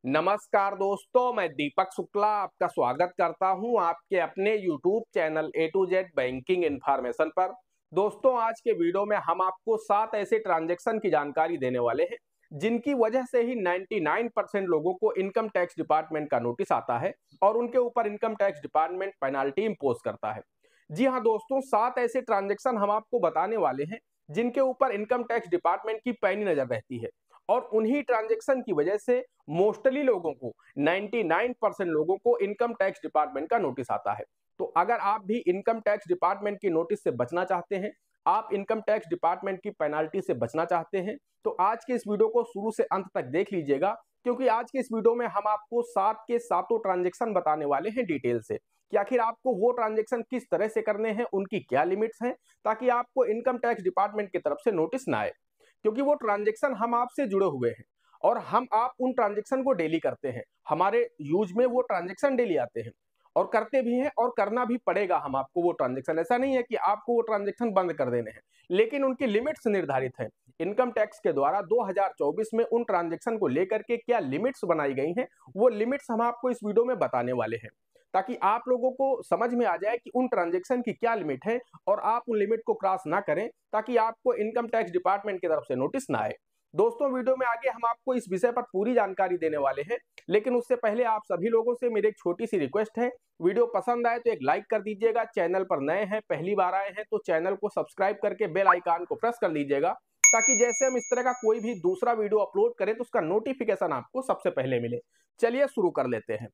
नमस्कार दोस्तों, मैं दीपक शुक्ला आपका स्वागत करता हूं आपके अपने YouTube channel A to Z banking information पर। दोस्तों, आज के वीडियो में हम आपको 7 ऐसे ट्रांजैक्शन की जानकारी देने वाले हैं जिनकी वजह से ही 99% लोगों को इनकम टैक्स डिपार्टमेंट का नोटिस आता है और उनके ऊपर income tax department penalty impose करता है। जी हां दोस्तों, 7 ऐसे ट्रांजैक्शन हम आपको बताने वाले हैं जिनके ऊपर इनकम टैक्स डिपार्टमेंट की पैनी नजर रहती है और उन्हीं ट्रांजैक्शन की वजह से मोस्टली लोगों को 99% लोगों को इनकम टैक्स डिपार्टमेंट का नोटिस आता है। तो अगर आप भी इनकम टैक्स डिपार्टमेंट की नोटिस से बचना चाहते हैं, आप इनकम टैक्स डिपार्टमेंट की पेनाल्टी से बचना चाहते हैं, तो आज के इस वीडियो को शुरू से अंत तक देख लीजिएगा, क्योंकि आज के इस वीडियो में हम आपको 7 के सातों ट्रांजैक्शन बताने वाले हैं डिटेल से कि आखिर आपको वो ट्रांजैक्शन किस तरह से करने हैं, उनकी क्या लिमिट्स हैं, ताकि आपको इनकम टैक्स डिपार्टमेंट की तरफ से नोटिस ना आए। क्योंकि वो ट्रांजैक्शन हम आपसे जुड़े हुए हैं और हम आप उन ट्रांजैक्शन को डेली करते हैं, हमारे यूज में वो ट्रांजैक्शन डेली आते हैं और करते भी हैं और करना भी पड़ेगा हम आपको वो ट्रांजैक्शन। ऐसा नहीं है कि आपको वो ट्रांजैक्शन बंद कर देने हैं, लेकिन उनकी लिमिट्स निर्धारित हैं। इनकम टैक्स के द्वारा 2024 में उन ट्रांजैक्शन को लेकर के क्या लिमिट्स बनाई गई हैं, वो लिमिट्स हम आपको इस वीडियो में बताने वाले हैं, ताकि आप लोगों को समझ में आ जाए कि उन ट्रांजैक्शन की क्या लिमिट है और आप उन लिमिट को क्रॉस ना करें, ताकि आपको इनकम टैक्स डिपार्टमेंट की तरफ से नोटिस ना आए। दोस्तों, वीडियो में आगे हम आपको इस विषय पर पूरी जानकारी देने वाले हैं, लेकिन उससे पहले आप सभी लोगों से मेरी एक छोटी सी रिक्वेस्ट है। वीडियो पसंद आए तो एक लाइक कर दीजिएगा, चैनल पर नए हैं, पहली बार आए हैं तो चैनल को सब्सक्राइब करके बेल आइकन को प्रेस कर लीजिएगा, ताकि जैसे हम इस तरह का कोई भी दूसरा वीडियो अपलोड करें तो उसका नोटिफिकेशन आपको सबसे पहले मिले। चलिए शुरू कर लेते हैं।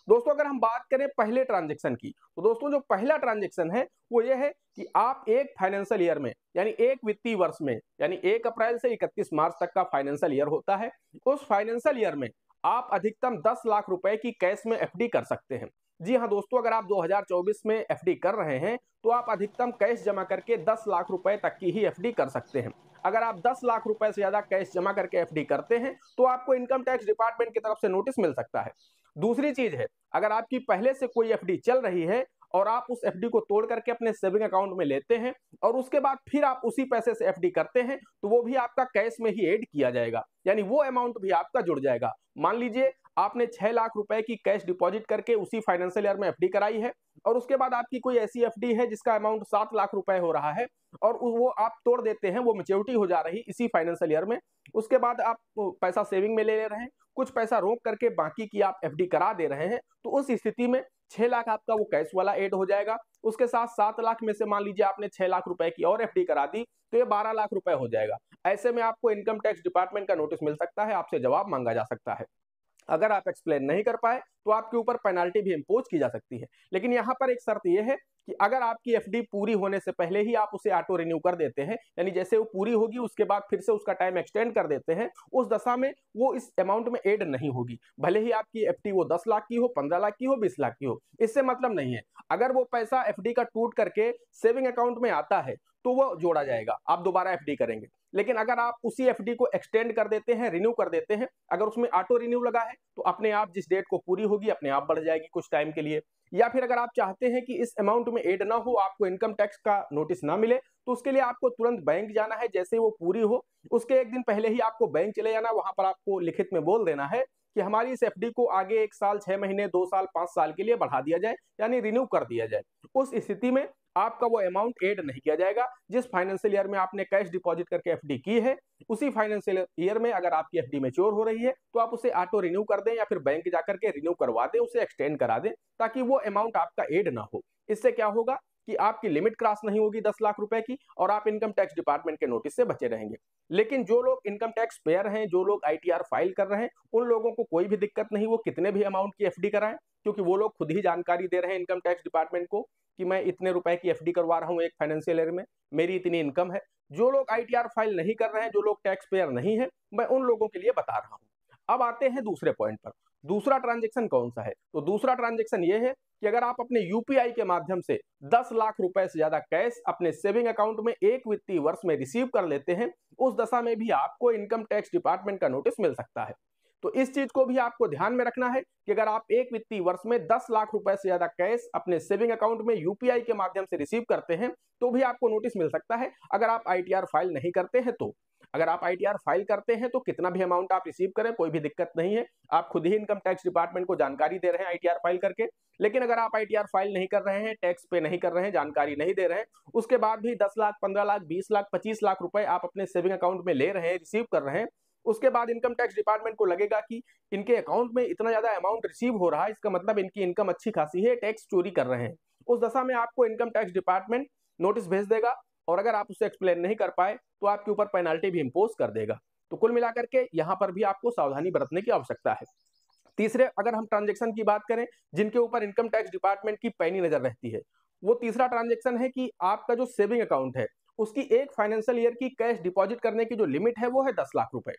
दोस्तों, अगर हम बात करें पहले ट्रांजैक्शन की, तो दोस्तों जो पहला ट्रांजैक्शन है वो ये है कि आप एक फाइनेंशियल ईयर में, यानी एक वित्तीय वर्ष में, यानी 1 अप्रैल से 31 मार्च तक का फाइनेंशियल ईयर होता है, उस फाइनेंशियल ईयर में आप अधिकतम 10 लाख रुपए की कैश में एफडी कर सकते हैं। जी हाँ दोस्तों, अगर आप 2024 में एफडी कर रहे हैं तो आप अधिकतम कैश जमा करके 10 लाख रुपए तक की ही एफडी कर सकते हैं। अगर आप 10 लाख रुपए से ज्यादा कैश जमा करके एफडी करते हैं तो आपको इनकम टैक्स डिपार्टमेंट की तरफ से नोटिस मिल सकता है। दूसरी चीज है, अगर आपकी पहले से कोई एफडी चल रही है और आप उस एफडी को तोड़ करके अपने सेविंग अकाउंट में लेते हैं और उसके बाद फिर आप उसी पैसे से एफडी करते हैं, तो वो भी आपका कैश में ही ऐड किया जाएगा, यानी वो अमाउंट भी आपका जुड़ जाएगा। मान लीजिए आपने 6 लाख रुपए की कैश डिपॉजिट करके उसी फाइनेंशियल ईयर में एफडी कराई है और उसके बाद आपकी कोई ऐसी एफडी है जिसका अमाउंट 7 लाख रुपए हो रहा है और वो आप तोड़ देते हैं, वो मैच्योरिटी हो जा रही इसी फाइनेंशियल ईयर में। उसके बाद आप पैसा सेविंग में ले रहे हैं, कुछ पैसा रोक करके बाकी की आप एफडी करा दे रहे हैं, तो उस स्थिति में 6 लाख आपका वो कैश वाला ऐड हो जाएगा। उसके साथ 7 लाख में से मान लीजिए आपने 6 लाख रुपए की और एफडी करा दी, तो ये 12 लाख रुपए हो जाएगा। ऐसे में आपको इनकम टैक्स डिपार्टमेंट का नोटिस मिल सकता है, आपसे जवाब मांगा जा सकता है। अगर आप एक्सप्लेन नहीं कर पाए तो आपके ऊपर पेनाल्टी भी इंपोज की जा सकती है। लेकिन यहाँ पर एक शर्त यह है कि अगर आपकी एफडी पूरी होने से पहले ही आप उसे ऑटो रिन्यू कर देते हैं, यानी जैसे वो पूरी होगी उसके बाद फिर से उसका टाइम एक्सटेंड कर देते हैं, उस दशा में वो इस अमाउंट में ऐड नहीं होगी। भले ही आपकी एफडी वो 10 लाख की हो, 15 लाख की हो, 20 लाख की हो, इससे मतलब नहीं है। अगर वो पैसा एफडी का टूट करके सेविंग अकाउंट में आता है तो वो जोड़ा जाएगा, आप दोबारा एफडी करेंगे। लेकिन अगर आप उसी एफडी को एक्सटेंड कर देते हैं, रिन्यू कर देते हैं, अगर उसमें ऑटो रिन्यू लगा है तो अपने आप जिस डेट को पूरी होगी अपने आप बढ़ जाएगी कुछ टाइम के लिए। या फिर अगर आप चाहते हैं कि इस अमाउंट में ऐड ना हो, आपको इनकम टैक्स का नोटिस ना मिले, तो उसके लिए आपको तुरंत बैंक जाना है। जैसे ही वो पूरी हो उसके एक दिन पहले ही आपको बैंक चले जाना, वहां पर आपको लिखित में बोल देना है कि हमारी इस एफडी को आगे 1 साल, 6 महीने, 2 साल, 5 साल के लिए बढ़ा दिया जाए, यानी रिन्यू कर दिया जाए। उस स्थिति में आपका वो अमाउंट ऐड नहीं किया जाएगा। जिस फाइनेंशियल ईयर में आपने कैश डिपॉजिट करके एफडी की है, उसी फाइनेंशियल ईयर में अगर आपकी एफडी मैच्योर हो रही है तो आप उसे ऑटो रिन्यू कर दें या फिर बैंक जाकर के रिन्यू करवा दें, उसे एक्सटेंड करा दें, ताकि वो अमाउंट आपका ऐड ना हो। इससे क्या होगा कि आपकी लिमिट क्रॉस नहीं होगी 10 लाख रुपए की और आप इनकम टैक्स डिपार्टमेंट के नोटिस से बचे रहेंगे। लेकिन जो लोग इनकम टैक्स पेयर हैं, जो लोग आईटीआर फाइल कर रहे हैं, उन लोगों को कोई भी दिक्कत नहीं, वो कितने भी अमाउंट की एफडी कराएं, क्योंकि वो लोग खुद ही जानकारी दे रहे हैं इनकम टैक्स डिपार्टमेंट को कि मैं इतने रुपए की एफडी करवा रहा हूं एक फाइनेंशियल ईयर में, मेरी इतनी इनकम है। जो लोग आईटीआर फाइल नहीं कर रहे हैं, जो लोग टैक्स पेयर नहीं है, मैं उन लोगों के लिए बता रहा हूं। अब आते हैं दूसरे पॉइंट पर। दूसरा ट्रांजैक्शन कौन सा है? तो दूसरा ट्रांजैक्शन ये है कि अगर आप अपने यूपीआई के माध्यम से 10 लाख रुपए से ज्यादा कैश अपने सेविंग अकाउंट में एक वित्तीय वर्ष में रिसीव कर लेते हैं, उस दशा में भी आपको इनकम टैक्स डिपार्टमेंट का नोटिस मिल सकता है। तो इस चीज को भी आपको ध्यान में रखना है कि अगर आप एक वित्तीय वर्ष में 10 लाख रुपए से ज्यादा कैश अपने सेविंग अकाउंट में यूपीआई के माध्यम से रिसीव करते हैं तो भी आपको नोटिस मिल सकता है, अगर आप आईटीआर फाइल नहीं करते हैं तो। अगर आप आईटीआर फाइल करते हैं तो कितना भी अमाउंट आप रिसीव करें कोई भी दिक्कत नहीं है, आप खुद ही इनकम टैक्स डिपार्टमेंट को जानकारी दे रहे हैं आईटीआर फाइल करके। लेकिन अगर आप आईटीआर फाइल नहीं कर रहे हैं, टैक्स पे नहीं कर रहे हैं, जानकारी नहीं दे रहे हैं, उसके बाद भी 10 लाख, 15 लाख, 20 लाख, 25 लाख रुपए आप अपने सेविंग अकाउंट में ले रहे हैं, रिसीव कर रहे हैं, उसके बाद इनकम टैक्स डिपार्टमेंट को लगेगा कि इनके अकाउंट में इतना ज्यादा अमाउंट रिसीव हो रहा है, इसका मतलब इनकी इनकम अच्छी खासी है, टैक्स चोरी कर रहे हैं। उस दशा में आपको इनकम टैक्स डिपार्टमेंट नोटिस भेज देगा, और अगर आप उसे एक्सप्लेन नहीं कर पाए तो आपके ऊपर पेनाल्टी भी इंपोज कर देगा। तो कुल मिलाकर के यहाँ पर भी आपको सावधानी बरतने की आवश्यकता है। तीसरे, अगर हम ट्रांजेक्शन की बात करें जिनके ऊपर इनकम टैक्स डिपार्टमेंट की पैनी नजर रहती है, वो तीसरा ट्रांजेक्शन है कि आपका जो सेविंग अकाउंट है उसकी एक फाइनेंशियल ईयर की कैश डिपॉजिट करने की जो लिमिट है वो है 10 लाख रुपए।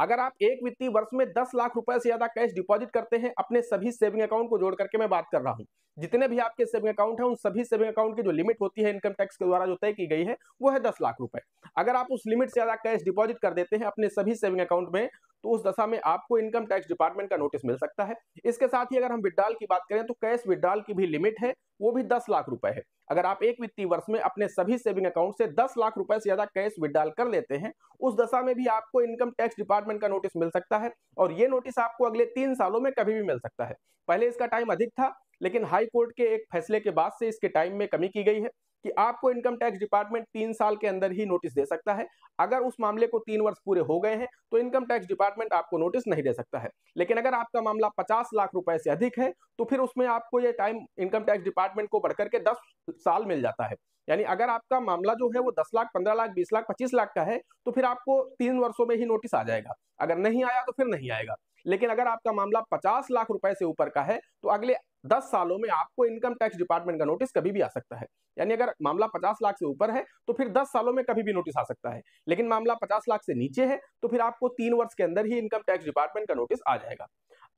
अगर आप एक वित्तीय वर्ष में 10 लाख रुपए से ज्यादा कैश डिपॉजिट करते हैं अपने सभी सेविंग अकाउंट को जोड़ करके मैं बात कर रहा हूं, जितने भी आपके सेविंग अकाउंट हैं उन सभी सेविंग अकाउंट की जो लिमिट होती है इनकम टैक्स के द्वारा जो तय की गई है वो है 10 लाख रुपए। अगर आप उस लिमिट से ज्यादा कैश डिपॉजिट कर देते हैं अपने सभी सेविंग अकाउंट में तो उस दशा में आपको इनकम टैक्स डिपार्टमेंट का नोटिस मिल सकता है। इसके साथ ही अगर हम विड्रॉल की बात करें तो कैश विड्रॉल की भी लिमिट है, वो भी 10 लाख रुपए है। अगर आप एक वित्तीय वर्ष में अपने सभी सेविंग अकाउंट से 10 लाख रुपए से ज्यादा कैश विड्रॉल कर लेते हैं उस दशा में भी आपको इनकम टैक्स डिपार्टमेंट का नोटिस मिल सकता है, और ये नोटिस आपको अगले 3 सालों में कभी भी मिल सकता है। पहले इसका टाइम अधिक था, लेकिन हाई कोर्ट के एक फैसले के बाद से इसके टाइम में कमी की गई है कि आपको इनकम टैक्स डिपार्टमेंट 3 साल के अंदर ही नोटिस दे सकता है। अगर उस मामले को 3 वर्ष पूरे हो गए हैं तो इनकम टैक्स डिपार्टमेंट आपको नोटिस नहीं दे सकता है। लेकिन अगर आपका मामला 50 लाख रुपए से अधिक है तो फिर उसमें आपको ये टाइम इनकम टैक्स डिपार्टमेंट को बढ़कर के 10 साल मिल जाता है। यानी अगर आपका मामला जो है वो 10 लाख, 15 लाख, 20 लाख, 25 लाख का है तो फिर आपको 3 वर्षों में ही नोटिस आ जाएगा, अगर नहीं आया तो फिर नहीं आएगा। लेकिन अगर आपका मामला 50 लाख रुपए से ऊपर का है तो अगले 10 सालों में आपको इनकम टैक्स डिपार्टमेंट का नोटिस कभी भी आ सकता है। यानी अगर मामला 50 लाख से ऊपर है तो फिर 10 सालों में कभी भी नोटिस आ सकता है, लेकिन मामला 50 लाख से नीचे है तो फिर आपको 3 वर्ष के अंदर ही इनकम टैक्स डिपार्टमेंट का नोटिस आ जाएगा।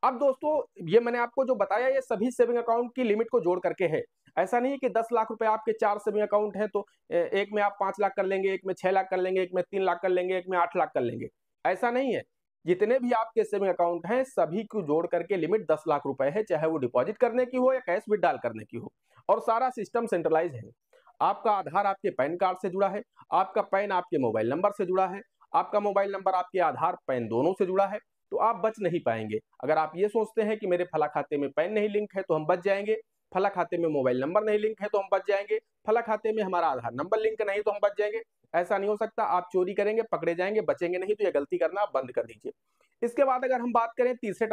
अब दोस्तों, ये मैंने आपको जो बताया ये सभी सेविंग अकाउंट की लिमिट को जोड़ करके है। ऐसा नहीं है कि 10 लाख रुपए आपके 4 सेविंग अकाउंट है तो एक में आप 5 लाख कर लेंगे, एक में 6 लाख कर लेंगे, एक में 3 लाख कर लेंगे, एक में 8 लाख कर लेंगे, ऐसा नहीं है। जितने भी आपके सेविंग अकाउंट हैं सभी को जोड़ करके लिमिट 10 लाख रुपए है, चाहे वो डिपॉजिट करने की हो या कैश विड्रॉल करने की हो। और सारा सिस्टम सेंट्रलाइज है। आपका आधार आपके पैन कार्ड से जुड़ा है, आपका पैन आपके मोबाइल नंबर से जुड़ा है, आपका मोबाइल नंबर आपके आधार पैन दोनों से जुड़ा है, तो आप बच नहीं पाएंगे। अगर आप ये सोचते हैं कि मेरे फला खाते में पैन नहीं लिंक है तो हम बच जाएंगे, फला खाते में मोबाइल नंबर नहीं लिंक है तो हम बच जाएंगे, फला खाते में हमारा आधार नंबर लिंक नहीं तो हम बच जाएंगे, ऐसा नहीं हो सकता। आप चोरी करेंगे, पकड़े जाएंगे, बचेंगे नहीं। तो ये गलती करना आप बंद कर दीजिए। इसके बाद अगर हम बात करें चौथे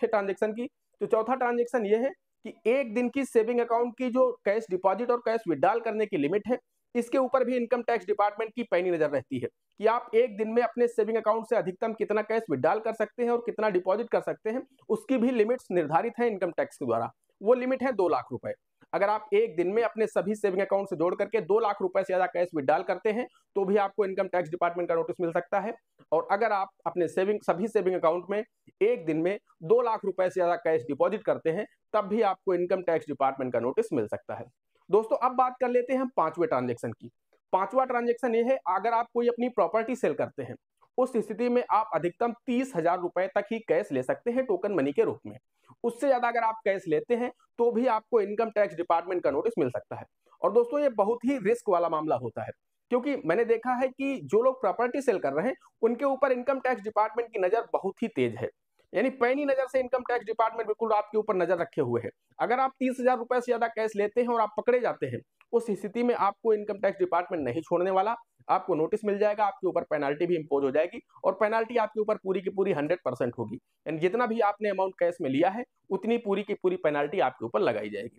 ट्रांजेक्शन की, तो चौथा ट्रांजेक्शन ये है कि एक दिन की सेविंग अकाउंट की जो कैश डिपॉजिट और कैश विड्रॉल करने की लिमिट है इसके ऊपर भी इनकम टैक्स डिपार्टमेंट की पैनी नजर रहती है कि आप एक दिन में अपने सेविंग अकाउंट से अधिकतम कितना कैश विड्रॉल कर सकते हैं और कितना डिपॉजिट कर सकते हैं, उसकी भी लिमिट्स निर्धारित है इनकम टैक्स के द्वारा। वो लिमिट है 2 लाख रुपए। अगर आप एक दिन में अपने सभी सेविंग अकाउंट से जोड़ करके 2 लाख रुपए से ज्यादा कैश विड्रॉल करते हैं तो भी आपको इनकम टैक्स डिपार्टमेंट का नोटिस मिल सकता है। और अगर आप अपने सभी सेविंग अकाउंट में एक दिन में 2 लाख रुपए से ज्यादा कैश डिपॉजिट करते हैं तब भी आपको इनकम टैक्स डिपार्टमेंट का नोटिस मिल सकता है। दोस्तों, अब बात कर लेते हैं हम पांचवें ट्रांजेक्शन की। पांचवा ट्रांजेक्शन ये है, अगर आप कोई अपनी प्रॉपर्टी सेल करते हैं उस स्थिति में आप अधिकतम 30,000 रुपए तक ही कैश ले सकते हैं टोकन मनी के रूप में। उससे ज्यादा अगर आप कैश लेते हैं तो भी आपको इनकम टैक्स डिपार्टमेंट का नोटिस मिल सकता है। और दोस्तों, ये बहुत ही रिस्क वाला मामला होता है, क्योंकि मैंने देखा है कि जो लोग प्रॉपर्टी सेल कर रहे हैं उनके ऊपर इनकम टैक्स डिपार्टमेंट की नजर बहुत ही तेज है। यानी पैनी नजर से इनकम टैक्स डिपार्टमेंट बिल्कुल आपके ऊपर नजर रखे हुए है। अगर आप 30,000 रुपए से ज्यादा कैश लेते हैं और आप पकड़े जाते हैं, उस स्थिति में आपको इनकम टैक्स डिपार्टमेंट नहीं छोड़ने वाला, आपको नोटिस मिल जाएगा, आपके ऊपर पेनाल्टी भी इंपोज हो जाएगी और पेनाल्टी आपके ऊपर पूरी की पूरी 100% होगी। यानी जितना भी आपने अमाउंट कैश में लिया है उतनी पूरी की पूरी पेनाल्टी आपके ऊपर लगाई जाएगी।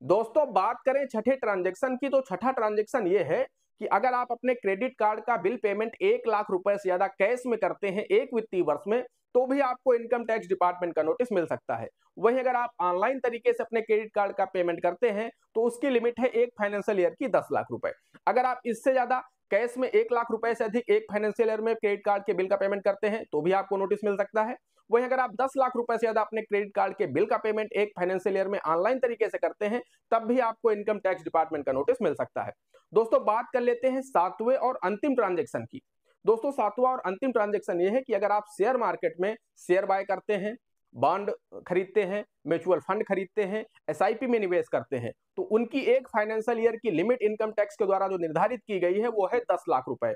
दोस्तों, बात करें छठे ट्रांजेक्शन की, तो छठा ट्रांजेक्शन ये है कि अगर आप अपने क्रेडिट कार्ड का बिल पेमेंट 1 लाख रुपए से ज्यादा कैश में करते हैं एक वित्तीय वर्ष में तो भी आपको इनकम टैक्स डिपार्टमेंट का नोटिस मिल सकता है। वहीं अगर आप ऑनलाइन तरीके से अपने क्रेडिट कार्ड का पेमेंट करते हैं तो उसकी लिमिट है एक फाइनेंशियल ईयर की 10 लाख रुपए। अगर आप इससे ज्यादा कैश में 1 लाख रुपए से अधिक एक फाइनेंशियल ईयर में क्रेडिट कार्ड के बिल का पेमेंट करते हैं तो भी आपको नोटिस मिल सकता है। वहीं अगर आप 10 लाख रुपए से ज्यादा अपने क्रेडिट कार्ड के बिल का पेमेंट एक फाइनेंशियल ईयर में ऑनलाइन तरीके से करते हैं तब भी आपको इनकम टैक्स डिपार्टमेंट का नोटिस मिल सकता है। दोस्तों, बात कर लेते हैं सातवें और अंतिम ट्रांजेक्शन की। दोस्तों, सातवां और अंतिम ट्रांजेक्शन ये है कि अगर आप शेयर मार्केट में शेयर बाय करते हैं, बॉन्ड खरीदते हैं, म्यूचुअल फंड खरीदते हैं, एसआईपी में निवेश करते हैं तो उनकी एक फाइनेंशियल ईयर की लिमिट इनकम टैक्स के द्वारा जो निर्धारित की गई है वो है 10 लाख रुपए।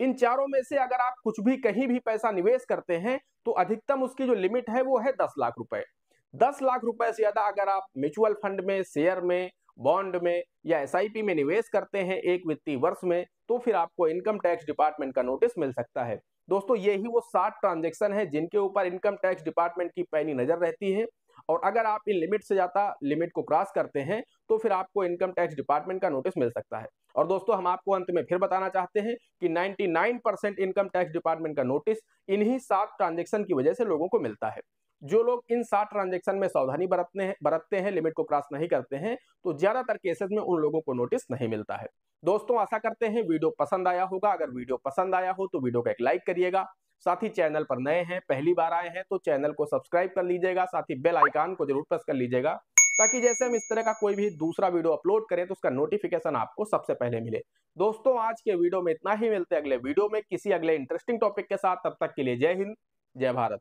इन चारों में से अगर आप कुछ भी कहीं भी पैसा निवेश करते हैं तो अधिकतम उसकी जो लिमिट है वो है 10 लाख रुपए। 10 लाख रुपए से ज्यादा अगर आप म्यूचुअल फंड में, शेयर में, बॉन्ड में या एसआईपी में निवेश करते हैं एक वित्तीय वर्ष में, तो फिर आपको इनकम टैक्स डिपार्टमेंट का नोटिस मिल सकता है। दोस्तों, ये ही वो 60 ट्रांजेक्शन है जिनके ऊपर इनकम टैक्स डिपार्टमेंट की पैनी नजर रहती है। और अगर आप इन लिमिट से ज्यादा लिमिट को क्रॉस करते हैं तो फिर आपको इनकम टैक्स डिपार्टमेंट का नोटिस मिल सकता है। और दोस्तों, हम आपको अंत में फिर बताना चाहते हैं कि 99% इनकम टैक्स डिपार्टमेंट का नोटिस इन्हीं 7 ट्रांजेक्शन की वजह से लोगों को मिलता है। जो लोग इन 7 ट्रांजेक्शन में सावधानी बरतते हैं, लिमिट को क्रॉस नहीं करते हैं, तो ज्यादातर केसेस में उन लोगों को नोटिस नहीं मिलता है। दोस्तों, आशा करते हैं वीडियो पसंद आया होगा। अगर वीडियो पसंद आया हो तो वीडियो को एक लाइक करिएगा। साथ ही चैनल पर नए हैं, पहली बार आए हैं तो चैनल को सब्सक्राइब कर लीजिएगा। साथ ही बेल आइकन को जरूर प्रेस कर लीजिएगा ताकि जैसे हम इस तरह का कोई भी दूसरा वीडियो अपलोड करें तो उसका नोटिफिकेशन आपको सबसे पहले मिले। दोस्तों, आज के वीडियो में इतना ही। मिलते हैं अगले वीडियो में किसी अगले इंटरेस्टिंग टॉपिक के साथ। तब तक के लिए जय हिंद, जय भारत।